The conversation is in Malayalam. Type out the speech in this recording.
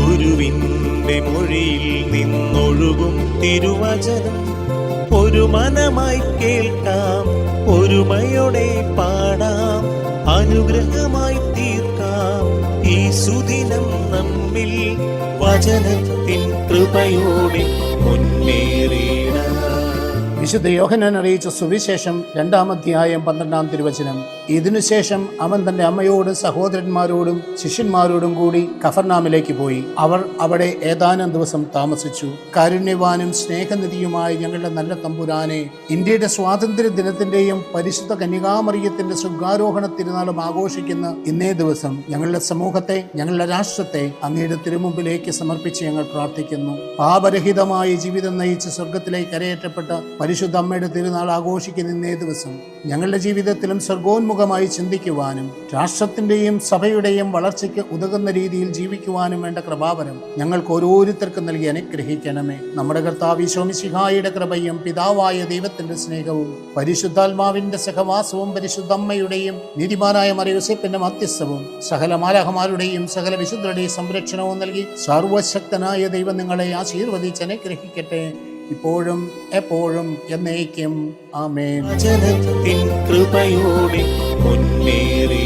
ഗുരുവിൻ്റെ മൊഴിയിൽ നിന്നൊഴുകും തിരുവചനം ഒരു മനമായി കേൾക്കാം, ഒരുമയോടെ പാടാം, അനുഗ്രഹമായി തീർക്കാം ഈ സുദിനം നമ്മിൽ വചനത്തിൻ കൃപയോടെ മുന്നേറിയിടാം. വിശുദ്ധ യോഹന്നാൻ അറിയിച്ച സുവിശേഷം 2-ാം അധ്യായം 12-ാം തിരുവചനം. ഇതിനുശേഷം അവൻ തന്റെ അമ്മയോടും സഹോദരന്മാരോടും ശിഷ്യന്മാരോടും കൂടി കഫർനാമിലേക്ക് പോയി. അവർ അവിടെ ഏതാനും ദിവസം താമസിച്ചു. കാരുണ്യവാനും സ്നേഹനിധിയുമായ ഞങ്ങളുടെ നല്ല തമ്പുരാനെ, ഇന്ത്യയുടെ സ്വാതന്ത്ര്യ ദിനത്തിന്റെയും പരിശുദ്ധ കന്യകാമറിയത്തിന്റെ സ്വർഗ്ഗാരോഹണ തിരുനാളും ആഘോഷിക്കുന്ന ഇന്നേ ദിവസം ഞങ്ങളുടെ സമൂഹത്തെ, ഞങ്ങളുടെ രാഷ്ട്രത്തെ അങ്ങയുടെ തിരുമുമ്പിലേക്ക് സമർപ്പിച്ച് ഞങ്ങൾ പ്രാർത്ഥിക്കുന്നു. പാപരഹിതമായ ജീവിതം നയിച്ച് സ്വർഗത്തിലേക്ക് കരയേറ്റപ്പെട്ട പരിശുദ്ധ അമ്മയുടെ തിരുനാൾ ആഘോഷിക്കുന്ന ഇന്നേ ദിവസം ഞങ്ങളുടെ ജീവിതത്തിലും സ്വർഗോന്മുഖമായി ചിന്തിക്കുവാനും രാഷ്ട്രത്തിന്റെയും സഭയുടെയും വളർച്ചയ്ക്ക് ഉതകുന്ന രീതിയിൽ ജീവിക്കുവാനും വേണ്ട കൃപാവരം ഞങ്ങൾക്ക് ഓരോരുത്തർക്കും നൽകി അനുഗ്രഹിക്കണമേ. നമ്മുടെ കർത്താവ് ഈശോ മിശിഹായുടെ കൃപയും പിതാവായ ദൈവത്തിന്റെ സ്നേഹവും പരിശുദ്ധാത്മാവിന്റെ സഹവാസവും പരിശുദ്ധ അമ്മയുടെയും നീതിമാനായ മറിയൂസേപ്പിന്റെ മധ്യസ്ഥവും സകല മാലാഖമാരുടെയും സകല വിശുദ്ധരുടെയും സംരക്ഷണവും നൽകി സർവശക്തനായ ദൈവം നിങ്ങളെ ആശീർവദിച്ച് അനുഗ്രഹിക്കട്ടെ, ഇപ്പോഴും എപ്പോഴും എന്നേക്കും. ആമേൻ. വചനത്തിൻ കൃപയോടെ മുന്നേറി